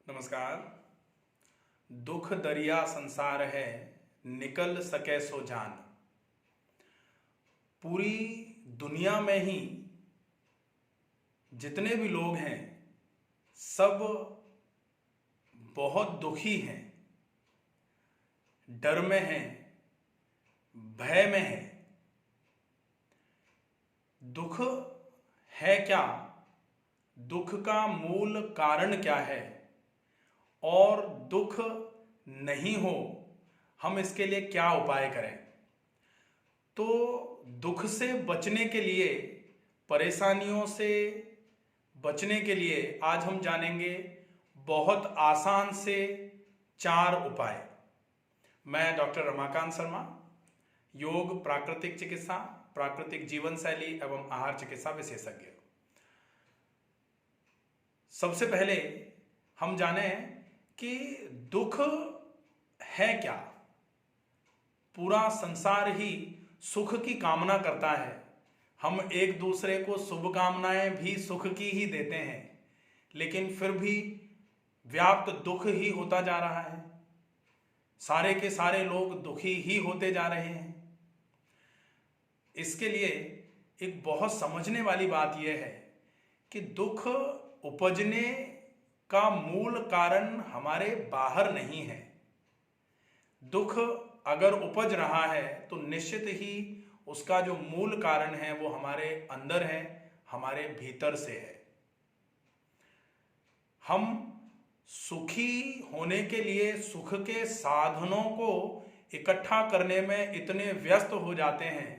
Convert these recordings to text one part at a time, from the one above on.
नमस्कार। दुख दरिया संसार है, निकल सके सो जान। पूरी दुनिया में ही जितने भी लोग हैं सब बहुत दुखी हैं, डर में हैं, भय में हैं। दुख है क्या? दुख का मूल कारण क्या है? और दुख नहीं हो, हम इसके लिए क्या उपाय करें? तो दुख से बचने के लिए, परेशानियों से बचने के लिए आज हम जानेंगे बहुत आसान से 4 उपाय। मैं डॉक्टर रमाकांत शर्मा, योग, प्राकृतिक चिकित्सा, प्राकृतिक जीवन शैली एवं आहार चिकित्सा विशेषज्ञ। सबसे पहले हम जाने कि दुख है क्या। पूरा संसार ही सुख की कामना करता है। हम एक दूसरे को शुभकामनाएं भी सुख की ही देते हैं, लेकिन फिर भी व्याप्त दुख ही होता जा रहा है। सारे के सारे लोग दुखी ही होते जा रहे हैं। इसके लिए एक बहुत समझने वाली बात यह है कि दुख उपजने का मूल कारण हमारे बाहर नहीं है। दुख अगर उपज रहा है तो निश्चित ही उसका जो मूल कारण है वो हमारे अंदर है, हमारे भीतर से है। हम सुखी होने के लिए सुख के साधनों को इकट्ठा करने में इतने व्यस्त हो जाते हैं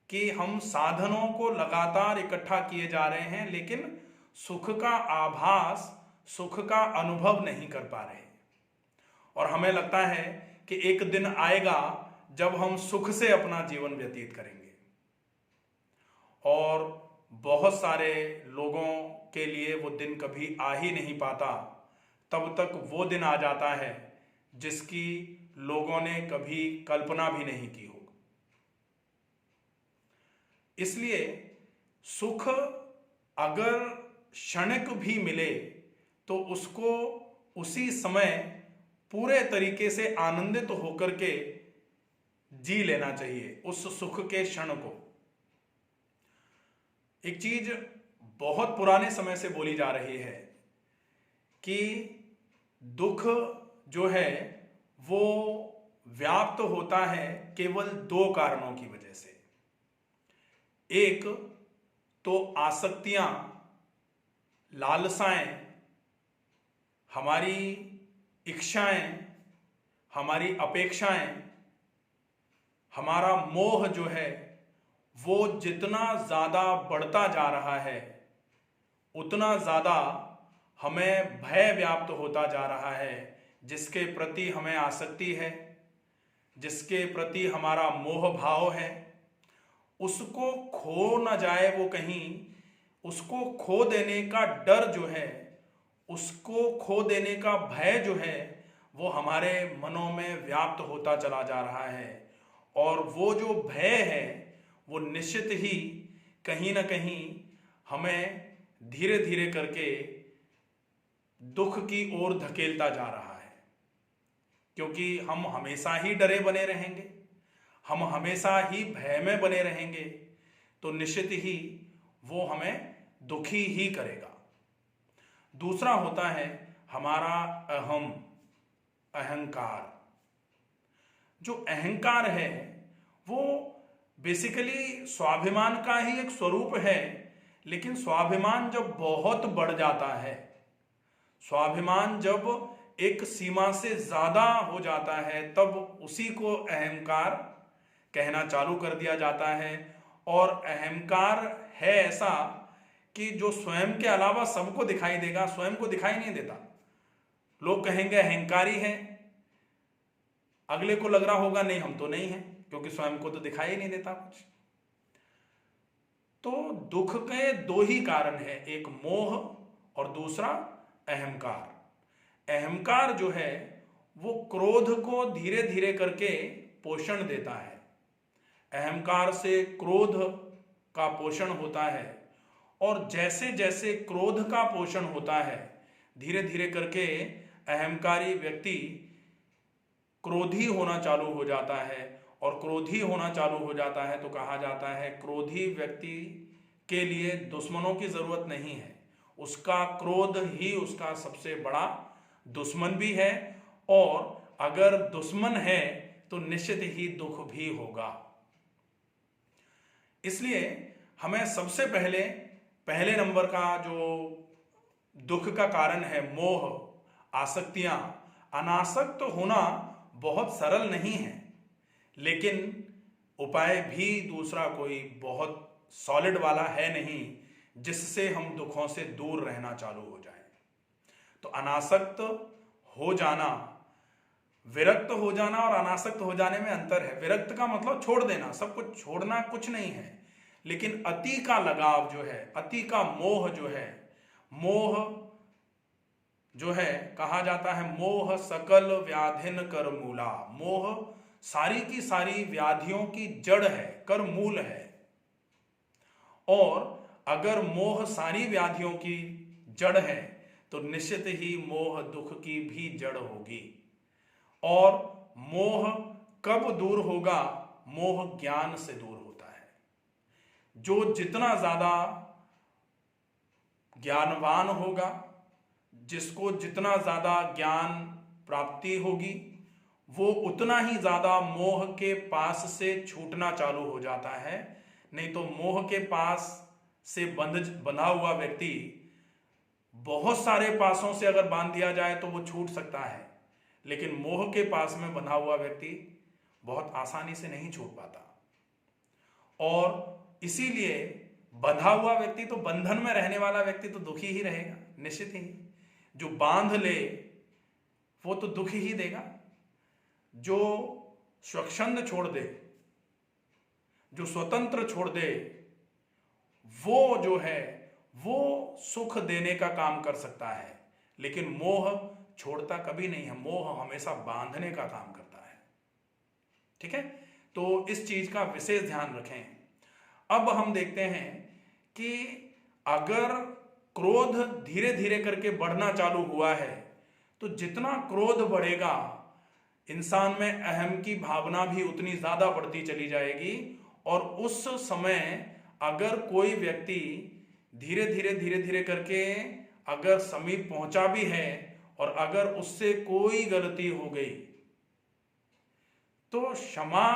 कि हम साधनों को लगातार इकट्ठा किए जा रहे हैं, लेकिन सुख का आभास, सुख का अनुभव नहीं कर पा रहे। और हमें लगता है कि एक दिन आएगा जब हम सुख से अपना जीवन व्यतीत करेंगे। और बहुत सारे लोगों के लिए वो दिन कभी आ ही नहीं पाता। तब तक वो दिन आ जाता है जिसकी लोगों ने कभी कल्पना भी नहीं की हो। इसलिए सुख अगर क्षणिक भी मिले तो उसको उसी समय पूरे तरीके से आनंदित होकर के जी लेना चाहिए, उस सुख के क्षण को। एक चीज बहुत पुराने समय से बोली जा रही है कि दुख जो है वो व्याप्त होता है केवल 2 कारणों की वजह से। एक तो आसक्तियां, लालसाएं, हमारी इच्छाएं, हमारी अपेक्षाएं, हमारा मोह जो है वो जितना ज्यादा बढ़ता जा रहा है उतना ज्यादा हमें भय व्याप्त होता जा रहा है। जिसके प्रति हमें आसक्ति है, जिसके प्रति हमारा मोह भाव है, उसको खो न जाए वो कहीं, उसको खो देने का डर जो है, उसको खो देने का भय जो है वो हमारे मनों में व्याप्त होता चला जा रहा है। और वो जो भय है वो निश्चित ही कहीं ना कहीं हमें धीरे धीरे करके दुख की ओर धकेलता जा रहा है। क्योंकि हम हमेशा ही डरे बने रहेंगे, हम हमेशा ही भय में बने रहेंगे, तो निश्चित ही वो हमें दुखी ही करेगा। दूसरा होता है हमारा अहम, अहंकार। जो अहंकार है वो बेसिकली स्वाभिमान का ही एक स्वरूप है, लेकिन स्वाभिमान जब बहुत बढ़ जाता है, स्वाभिमान जब एक सीमा से ज्यादा हो जाता है, तब उसी को अहंकार कहना चालू कर दिया जाता है। और अहंकार है ऐसा कि जो स्वयं के अलावा सबको दिखाई देगा, स्वयं को दिखाई नहीं देता। लोग कहेंगे अहंकारी हैं, अगले को लग रहा होगा नहीं हम तो नहीं हैं, क्योंकि स्वयं को तो दिखाई नहीं देता कुछ। तो दुख के 2 ही कारण है, एक मोह और दूसरा अहंकार। अहंकार जो है वो क्रोध को धीरे धीरे करके पोषण देता है। अहंकार से क्रोध का पोषण होता है, और जैसे जैसे क्रोध का पोषण होता है धीरे धीरे करके अहंकारी व्यक्ति क्रोधी होना चालू हो जाता है, और क्रोधी होना चालू हो जाता है तो कहा जाता है क्रोधी व्यक्ति के लिए दुश्मनों की जरूरत नहीं है, उसका क्रोध ही उसका सबसे बड़ा दुश्मन भी है, और अगर दुश्मन है तो निश्चित ही दुख भी होगा। इसलिए हमें सबसे पहले नंबर का जो दुख का कारण है मोह, आसक्तियां, अनासक्त होना बहुत सरल नहीं है, लेकिन उपाय भी दूसरा कोई बहुत सॉलिड वाला है नहीं जिससे हम दुखों से दूर रहना चालू हो जाए। तो अनासक्त हो जाना, विरक्त हो जाना और अनासक्त हो जाने में अंतर है। विरक्त का मतलब छोड़ देना, सब कुछ छोड़ना कुछ नहीं है, लेकिन अति का लगाव जो है, अति का मोह जो है, मोह जो है कहा जाता है मोह सकल व्याधिन कर मूला। मोह सारी की सारी व्याधियों की जड़ है, कर मूल है। और अगर मोह सारी व्याधियों की जड़ है तो निश्चित ही मोह दुख की भी जड़ होगी। और मोह कब दूर होगा? मोह ज्ञान से दूर होता है। जो जितना ज्यादा ज्ञानवान होगा, जिसको जितना ज्यादा ज्ञान प्राप्ति होगी, वो उतना ही ज्यादा मोह के पास से छूटना चालू हो जाता है। नहीं तो मोह के पास से बंधा हुआ व्यक्ति बहुत सारे पासों से अगर बांध दिया जाए तो वो छूट सकता है, लेकिन मोह के पास में बंधा हुआ व्यक्ति बहुत आसानी से नहीं छूट पाता। और इसीलिए बंधा हुआ व्यक्ति तो, बंधन में रहने वाला व्यक्ति तो दुखी ही रहेगा, निश्चित ही। जो बांध ले वो तो दुख ही देगा। जो स्वच्छंद छोड़ दे, जो स्वतंत्र छोड़ दे, वो जो है वो सुख देने का काम कर सकता है, लेकिन मोह छोड़ता कभी नहीं है। मोह हमेशा बांधने का काम करता है। ठीक है, तो इस चीज का विशेष ध्यान रखें। अब हम देखते हैं कि अगर क्रोध धीरे धीरे करके बढ़ना चालू हुआ है तो जितना क्रोध बढ़ेगा इंसान में अहम की भावना भी उतनी ज्यादा बढ़ती चली जाएगी। और उस समय अगर कोई व्यक्ति धीरे धीरे करके अगर समीप पहुंचा भी है और अगर उससे कोई गलती हो गई तो क्षमा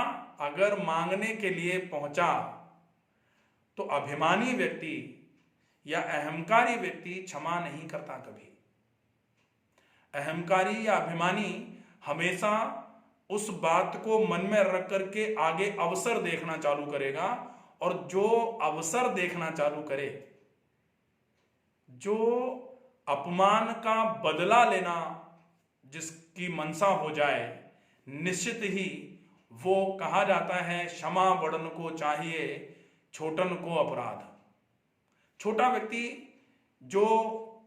अगर मांगने के लिए पहुंचा तो अभिमानी व्यक्ति या अहंकारी व्यक्ति क्षमा नहीं करता कभी। अहंकारी या अभिमानी हमेशा उस बात को मन में रख करके आगे अवसर देखना चालू करेगा, और जो अवसर देखना चालू करे, जो अपमान का बदला लेना जिसकी मनसा हो जाए, निश्चित ही वो कहा जाता है क्षमा बड़न को चाहिए छोटन को अपराध। छोटा व्यक्ति जो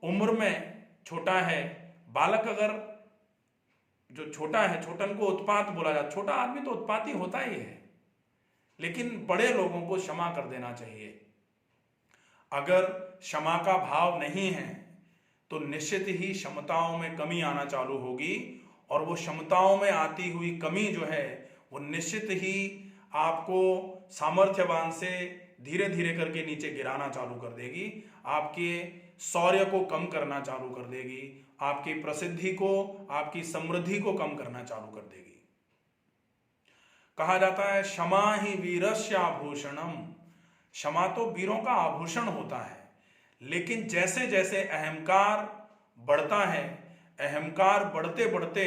उम्र में छोटा है, बालक अगर जो छोटा है, छोटन को उत्पात बोला जाता। छोटा आदमी तो उत्पाती होता ही है, लेकिन बड़े लोगों को क्षमा कर देना चाहिए। अगर क्षमा का भाव नहीं है तो निश्चित ही क्षमताओं में कमी आना चालू होगी, और वो क्षमताओं में आती हुई कमी जो है वो निश्चित ही आपको सामर्थ्यवान से धीरे धीरे करके नीचे गिराना चालू कर देगी, आपके शौर्य को कम करना चालू कर देगी, आपकी प्रसिद्धि को, आपकी समृद्धि को कम करना चालू कर देगी। कहा जाता है क्षमा ही वीरस्य आभूषणम। क्षमा तो वीरों का आभूषण होता है, लेकिन जैसे जैसे अहंकार बढ़ता है, अहंकार बढ़ते बढ़ते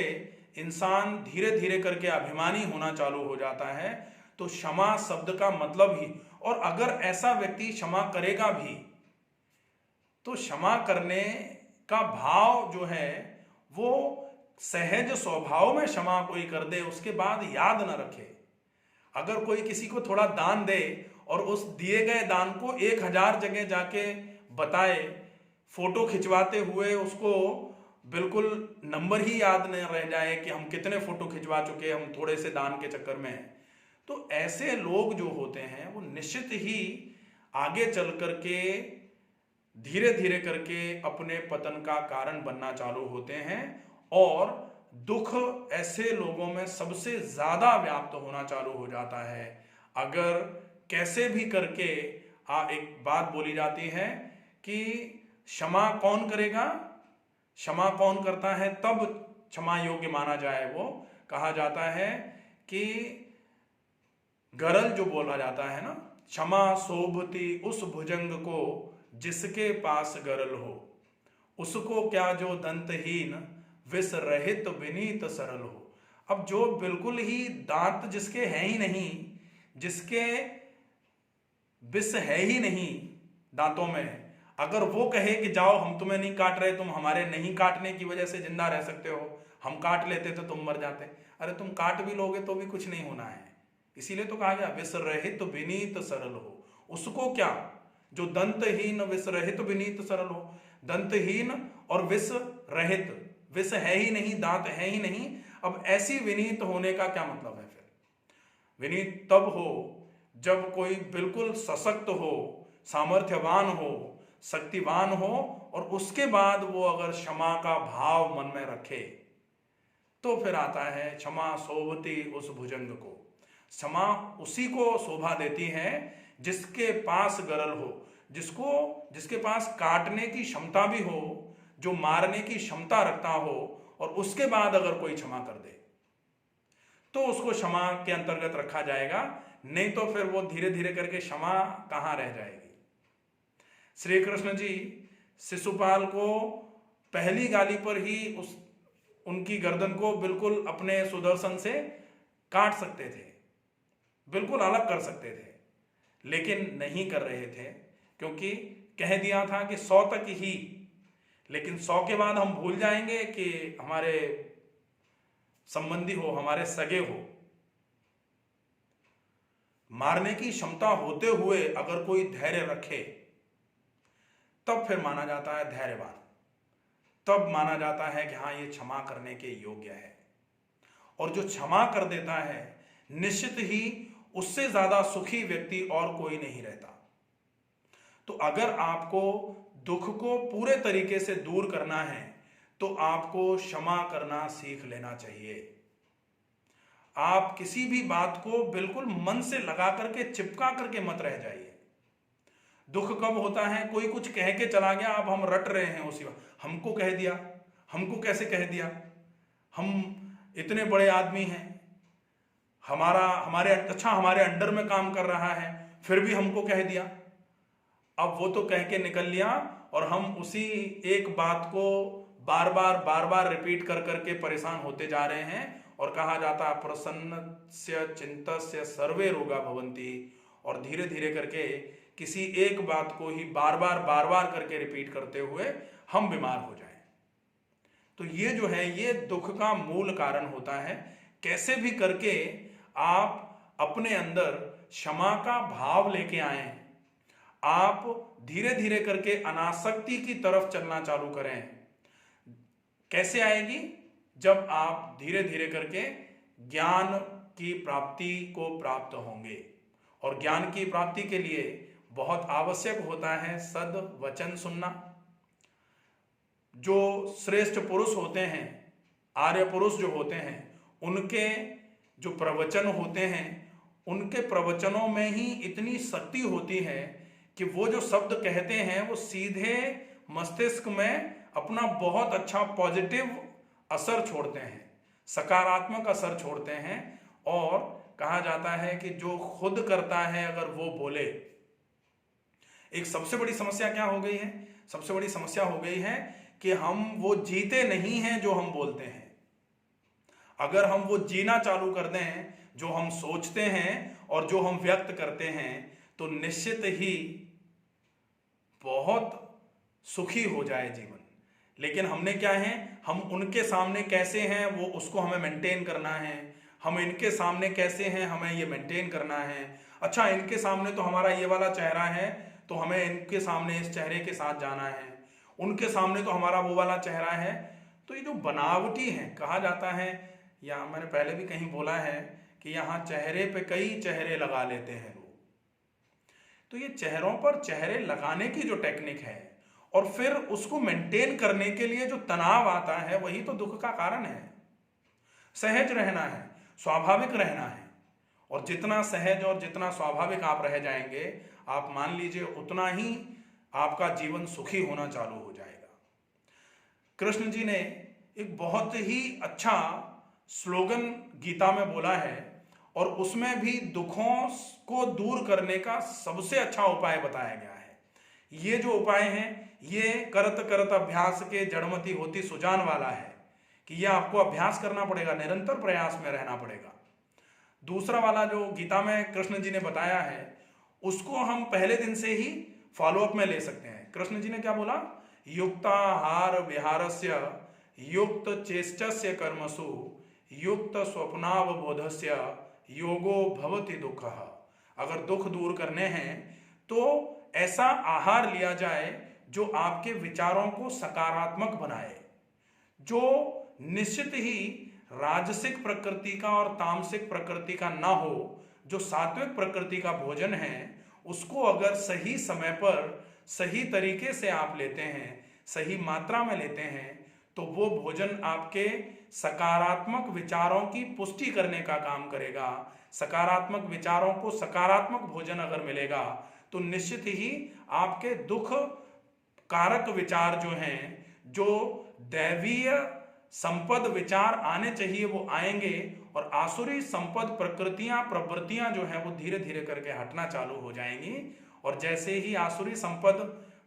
इंसान धीरे धीरे करके अभिमानी होना चालू हो जाता है। तो क्षमा शब्द का मतलब ही, और अगर ऐसा व्यक्ति क्षमा करेगा भी तो क्षमा करने का भाव जो है वो सहज स्वभाव में क्षमा कोई कर दे, उसके बाद याद न रखे। अगर कोई किसी को थोड़ा दान दे और उस दिए गए दान को 1000 जगह जाके बताए, फोटो खिंचवाते हुए उसको बिल्कुल नंबर ही याद न रह जाए कि हम कितने फोटो खिंचवा चुके, हम थोड़े से दान के चक्कर में हैं, तो ऐसे लोग जो होते हैं वो निश्चित ही आगे चल करके धीरे धीरे करके अपने पतन का कारण बनना चालू होते हैं और दुख ऐसे लोगों में सबसे ज्यादा व्याप्त होना चालू हो जाता है। अगर कैसे भी करके एक बात बोली जाती है कि क्षमा कौन करेगा, क्षमा कौन करता है तब क्षमा योग्य माना जाए। वो कहा जाता है कि गरल जो बोला जाता है ना, क्षमा शोभती उस भुजंग को जिसके पास गरल हो, उसको क्या जो दंतहीन विष रहित विनीत सरल हो। अब जो बिल्कुल ही दांत जिसके हैं ही नहीं, जिसके विष है ही नहीं दांतों में, अगर वो कहे कि जाओ हम तुम्हें नहीं काट रहे, तुम हमारे नहीं काटने की वजह से जिंदा रह सकते हो, हम काट लेते तो तुम मर जाते। अरे तुम काट भी लोगे तो भी कुछ नहीं होना है। इसीलिए तो कहा गया विष रहित विनीत सरल हो। उसको क्या जो दंतहीन विष रहित विनीत सरल हो। दंतहीन और विष रहित, विष है ही नहीं, दांत है ही नहीं। अब ऐसी विनीत होने का क्या मतलब है? फिर विनीत तब हो जब कोई बिल्कुल सशक्त हो, सामर्थ्यवान हो, शक्तिवान हो और उसके बाद वो अगर क्षमा का भाव मन में रखे तो फिर आता है क्षमा शोभती उस भुजंग को। क्षमा उसी को शोभा देती है जिसके पास गरल हो, जिसके पास काटने की क्षमता भी हो, जो मारने की क्षमता रखता हो, और उसके बाद अगर कोई क्षमा कर दे तो उसको क्षमा के अंतर्गत रखा जाएगा। नहीं तो फिर वो धीरे धीरे करके क्षमा कहां रह जाएगी। श्री कृष्ण जी शिशुपाल को पहली गाली पर ही उनकी गर्दन को बिल्कुल अपने सुदर्शन से काट सकते थे, बिल्कुल अलग कर सकते थे, लेकिन नहीं कर रहे थे क्योंकि कह दिया था कि 100 तक ही। लेकिन 100 के बाद हम भूल जाएंगे कि हमारे संबंधी हो, हमारे सगे हो। मारने की क्षमता होते हुए अगर कोई धैर्य रखे तब फिर माना जाता है धैर्यवान, तब माना जाता है कि हाँ ये क्षमा करने के योग्य है। और जो क्षमा कर देता है निश्चित ही उससे ज्यादा सुखी व्यक्ति और कोई नहीं रहता। तो अगर आपको दुख को पूरे तरीके से दूर करना है तो आपको क्षमा करना सीख लेना चाहिए। आप किसी भी बात को बिल्कुल मन से लगा करके चिपका करके मत रह जाइए। दुख कब होता है? कोई कुछ कह के चला गया, अब हम रट रहे हैं उसी बात, हमको कह दिया, हमको कैसे कह दिया, हम इतने बड़े आदमी हैं, हमारे अंडर में काम कर रहा है फिर भी हमको कह दिया। अब वो तो कह के निकल लिया और हम उसी एक बात को बार बार रिपीट कर करके परेशान होते जा रहे हैं। और कहा जाता है प्रसन्नस्य चित्तस्य सर्वे रोगा भवन्ति। और धीरे धीरे करके किसी एक बात को ही बार बार करके रिपीट करते हुए हम बीमार हो जाएं। तो ये जो है ये दुख का मूल कारण होता है। कैसे भी करके आप अपने अंदर क्षमा का भाव लेके आए, आप धीरे धीरे करके अनासक्ति की तरफ चलना चालू करें। कैसे आएगी? जब आप धीरे धीरे करके ज्ञान की प्राप्ति को प्राप्त होंगे। और ज्ञान की प्राप्ति के लिए बहुत आवश्यक होता है सद वचन सुनना। जो श्रेष्ठ पुरुष होते हैं, आर्य पुरुष जो होते हैं, उनके जो प्रवचन होते हैं, उनके प्रवचनों में ही इतनी शक्ति होती है कि वो जो शब्द कहते हैं वो सीधे मस्तिष्क में अपना बहुत अच्छा पॉजिटिव असर छोड़ते हैं, सकारात्मक असर छोड़ते हैं। और कहा जाता है कि जो खुद करता है अगर वो बोले। एक सबसे बड़ी समस्या क्या हो गई है? सबसे बड़ी समस्या हो गई है कि हम वो जीते नहीं हैं जो हम बोलते हैं। अगर हम वो जीना चालू कर दें जो हम सोचते हैं और जो हम व्यक्त करते हैं तो निश्चित ही बहुत सुखी हो जाए जीवन। लेकिन हमने क्या है, हम उनके सामने कैसे हैं वो उसको हमें मेंटेन करना है। हम इनके सामने कैसे हैं हमें ये मेंटेन करना है। अच्छा इनके सामने तो हमारा ये वाला चेहरा है तो हमें इनके सामने इस चेहरे के साथ जाना है, उनके सामने तो हमारा वो वाला चेहरा है। तो ये जो बनावटी है, कहा जाता है, या मैंने पहले भी कहीं बोला है कि यहाँ चेहरे पे कई चेहरे लगा लेते हैं लोग। तो ये चेहरों पर चेहरे लगाने की जो टेक्निक है और फिर उसको मेंटेन करने के लिए जो तनाव आता है वही तो दुख का कारण है। सहज रहना है, स्वाभाविक रहना है, और जितना सहज और जितना स्वाभाविक आप रह जाएंगे, आप मान लीजिए उतना ही आपका जीवन सुखी होना चालू हो जाएगा। कृष्ण जी ने एक बहुत ही अच्छा स्लोगन गीता में बोला है, और उसमें भी दुखों को दूर करने का सबसे अच्छा उपाय बताया गया है। ये जो उपाय है ये करत करत अभ्यास के जड़मति होती सुजान वाला है, कि यह आपको अभ्यास करना पड़ेगा, निरंतर प्रयास में रहना पड़ेगा। दूसरा वाला जो गीता में कृष्ण जी ने बताया है उसको हम पहले दिन से ही फॉलोअप में ले सकते हैं। कृष्ण जी ने क्या बोला? युक्ताहार विहारस्य युक्त चेष्टस्य कर्मसु युक्त स्वप्नावबोधस्य योगो भवति दुःखः। अगर दुख दूर करने हैं तो ऐसा आहार लिया जाए जो आपके विचारों को सकारात्मक बनाए, जो निश्चित ही राजसिक प्रकृति का और तामसिक प्रकृति का ना हो, जो सात्विक प्रकृति का भोजन है उसको अगर सही समय पर सही तरीके से आप लेते हैं, सही मात्रा में लेते हैं, तो वो भोजन आपके सकारात्मक विचारों की पुष्टि करने का काम करेगा। सकारात्मक विचारों को सकारात्मक भोजन अगर मिलेगा तो निश्चित ही आपके दुख कारक विचार जो हैं, जो दैवीय संपद विचार आने चाहिए वो आएंगे, और आसुरी संपद प्रकृतियां प्रवृत्तियां जो हैं वो धीरे धीरे करके हटना चालू हो जाएंगी। और जैसे ही आसुरी संपद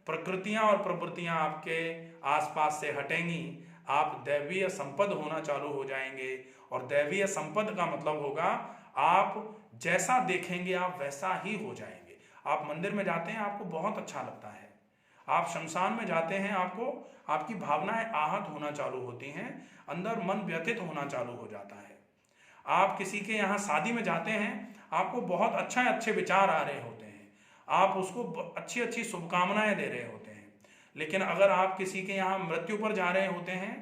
प्रकृतियां और प्रवृत्तियां आपके आसपास से हटेंगी, आप दैवीय संपद होना चालू हो जाएंगे। और दैवीय संपद का मतलब होगा आप जैसा देखेंगे आप वैसा ही हो जाएंगे। आप मंदिर में जाते हैं आपको बहुत अच्छा लगता है, आप शमशान में जाते हैं आपको आपकी भावनाएं आहत होना चालू होती हैं, अंदर मन व्यथित होना चालू हो जाता है। आप किसी के यहाँ शादी में जाते हैं आपको बहुत अच्छे विचार आ रहे होते हैं, आप उसको अच्छी अच्छी शुभकामनाएं दे रहे होते हैं। लेकिन अगर आप किसी के यहाँ मृत्यु पर जा रहे होते हैं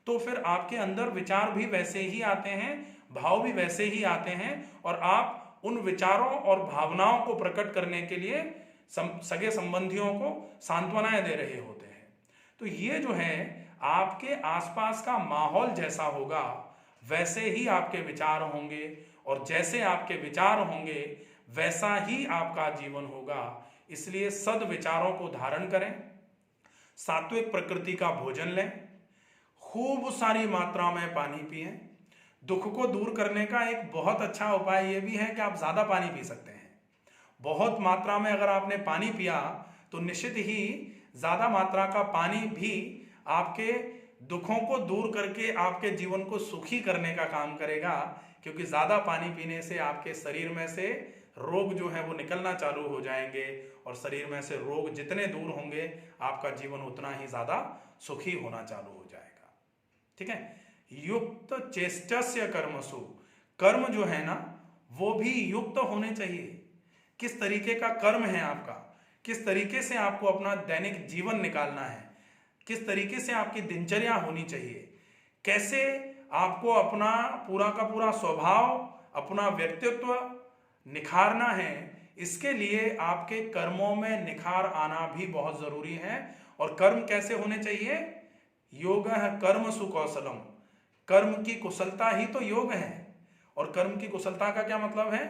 तो फिर आपके अंदर विचार भी वैसे ही आते हैं, भाव भी वैसे ही आते हैं, और आप उन विचारों और भावनाओं को प्रकट करने के लिए सगे संबंधियों को सांत्वनाएं दे रहे होते हैं। तो ये जो है आपके आसपास का माहौल जैसा होगा वैसे ही आपके विचार होंगे, और जैसे आपके विचार होंगे वैसा ही आपका जीवन होगा। इसलिए सद विचारों को धारण करें, सात्विक प्रकृति का भोजन लें, खूब सारी मात्रा में पानी पिएं। दुख को दूर करने का एक बहुत अच्छा उपाय ये भी है कि आप ज्यादा पानी पी सकते हैं। बहुत मात्रा में अगर आपने पानी पिया तो निश्चित ही ज्यादा मात्रा का पानी भी आपके दुखों को दूर करके आपके जीवन को सुखी करने का काम करेगा, क्योंकि ज्यादा पानी पीने से आपके शरीर में से रोग जो है वो निकलना चालू हो जाएंगे, और शरीर में से रोग जितने दूर होंगे आपका जीवन उतना ही ज्यादा सुखी होना चालू हो जाएगा। ठीक है। युक्त चेष्टस्य कर्मसु, कर्म जो है ना वो भी युक्त होने चाहिए। किस तरीके का कर्म है आपका, किस तरीके से आपको अपना दैनिक जीवन निकालना है, किस तरीके से आपकी दिनचर्या होनी चाहिए, कैसे आपको अपना पूरा का पूरा स्वभाव, अपना व्यक्तित्व निखारना है, इसके लिए आपके कर्मों में निखार आना भी बहुत जरूरी है। और कर्म कैसे होने चाहिए? योगः कर्म सुकौशलम, कर्म की कुशलता ही तो योग है। और कर्म की कुशलता का क्या मतलब है?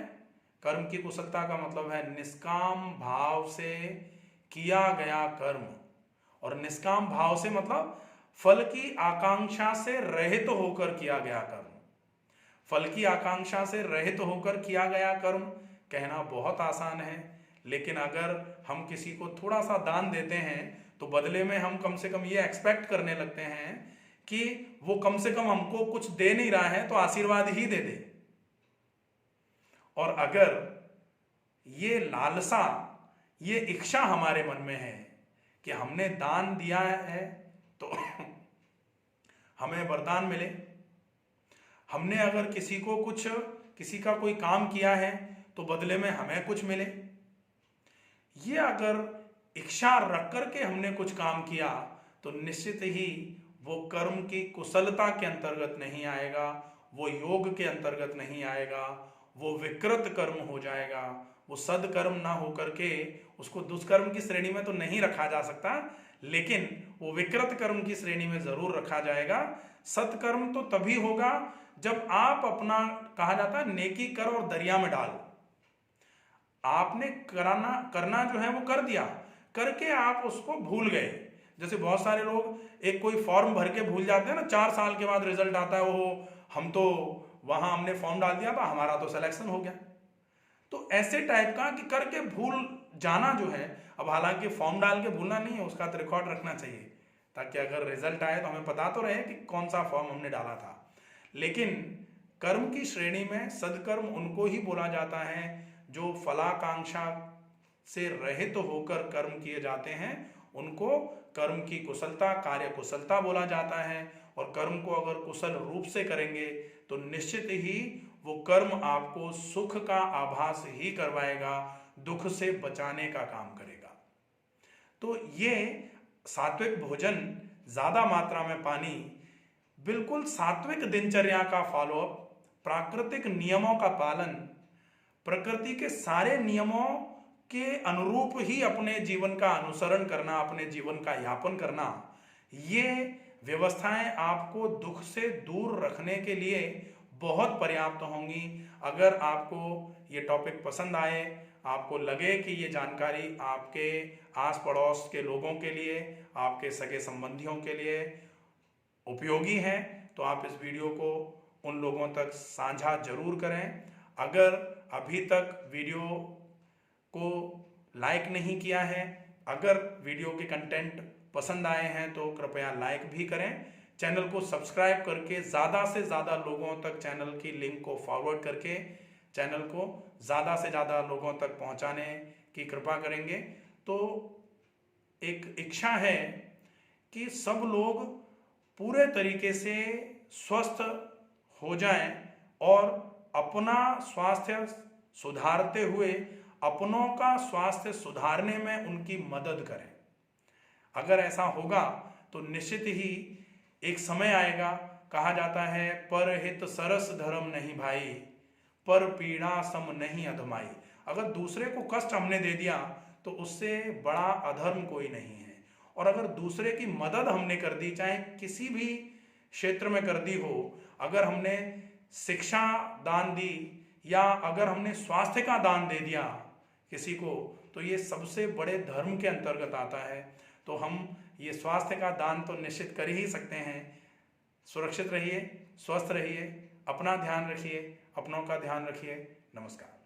कर्म की कुशलता का मतलब है निष्काम भाव से किया गया कर्म। और निष्काम भाव से मतलब फल की आकांक्षा से रहित होकर किया गया कर्म। फल की आकांक्षा से रहित होकर किया गया कर्म कहना बहुत आसान है, लेकिन अगर हम किसी को थोड़ा सा दान देते हैं तो बदले में हम कम से कम ये एक्सपेक्ट करने लगते हैं कि वो कम से कम हमको कुछ दे नहीं रहा है तो आशीर्वाद ही दे दे। और अगर ये लालसा, ये इच्छा हमारे मन में है कि हमने दान दिया है तो हमें वरदान मिले, हमने अगर किसी का कोई काम किया है तो बदले में हमें कुछ मिले, ये अगर इच्छा रख करके हमने कुछ काम किया तो निश्चित ही वो कर्म की कुशलता के अंतर्गत नहीं आएगा, वो योग के अंतर्गत नहीं आएगा, वो विकृत कर्म हो जाएगा। वो सदकर्म ना होकर के उसको दुष्कर्म की श्रेणी में तो नहीं रखा जा सकता, लेकिन वो विकृत कर्म की श्रेणी में जरूर रखा जाएगा। सत्कर्म तो तभी होगा जब आप अपना, कहा जाता है नेकी कर और दरिया में डाल। आपने करना जो है वो कर दिया, करके आप उसको भूल गए। जैसे बहुत सारे लोग एक कोई फॉर्म भर के भूल जाते हैं ना, 4 साल के बाद रिजल्ट आता है, वो हम तो वहां हमने फॉर्म डाल दिया था, हमारा तो सिलेक्शन हो गया। तो ऐसे टाइप का कि करके भूल जाना जो है, अब हालांकि फॉर्म डाल के भूलना नहीं है, उसका तो रिकॉर्ड रखना चाहिए, ताकि अगर रिजल्ट आए तो हमें पता तो रहे कि कौन सा फॉर्म हमने डाला था। लेकिन कर्म की श्रेणी में सदकर्म उनको ही बोला जाता है जो फलाकांक्षा से रहित होकर कर्म किए जाते हैं, उनको कर्म की कुशलता, कार्य कुशलता बोला जाता है। और कर्म को अगर कुशल रूप से करेंगे तो निश्चित ही वो कर्म आपको सुख का आभास ही करवाएगा, दुख से बचाने का काम करेगा। तो ये सात्विक भोजन, ज्यादा मात्रा में पानी, बिल्कुल सात्विक दिनचर्या का फॉलोअप, प्राकृतिक नियमों का पालन, प्रकृति के सारे नियमों के अनुरूप ही अपने जीवन का अनुसरण करना, अपने जीवन का यापन करना, ये व्यवस्थाएं आपको दुख से दूर रखने के लिए बहुत पर्याप्त होंगी। अगर आपको ये टॉपिक पसंद आए, आपको लगे कि ये जानकारी आपके आस पड़ोस के लोगों के लिए, आपके सगे संबंधियों के लिए उपयोगी है, तो आप इस वीडियो को उन लोगों तक साझा जरूर करें। अगर अभी तक वीडियो को लाइक नहीं किया है, अगर वीडियो के कंटेंट पसंद आए हैं तो कृपया लाइक भी करें। चैनल को सब्सक्राइब करके ज़्यादा से ज़्यादा लोगों तक चैनल की लिंक को फॉरवर्ड करके चैनल को ज़्यादा से ज़्यादा लोगों तक पहुंचाने की कृपा करेंगे। तो एक इच्छा है कि सब लोग पूरे तरीके से स्वस्थ हो जाएं और अपना स्वास्थ्य सुधारते हुए अपनों का स्वास्थ्य सुधारने में उनकी मदद करें। अगर ऐसा होगा तो निश्चित ही एक समय आएगा, कहा जाता है परहित सरस धर्म नहीं भाई, पर पीड़ा सम नहीं अधमाई। अगर दूसरे को कष्ट हमने दे दिया तो उससे बड़ा अधर्म कोई नहीं है। और अगर दूसरे की मदद हमने कर दी, चाहे किसी भी क्षेत्र में कर दी हो, अगर हमने शिक्षा दान दी या अगर हमने स्वास्थ्य का दान दे दिया किसी को, तो ये सबसे बड़े धर्म के अंतर्गत आता है। तो हम ये स्वास्थ्य का दान तो निश्चित कर ही सकते हैं। सुरक्षित रहिए, स्वस्थ रहिए, अपना ध्यान रखिए, अपनों का ध्यान रखिए। नमस्कार।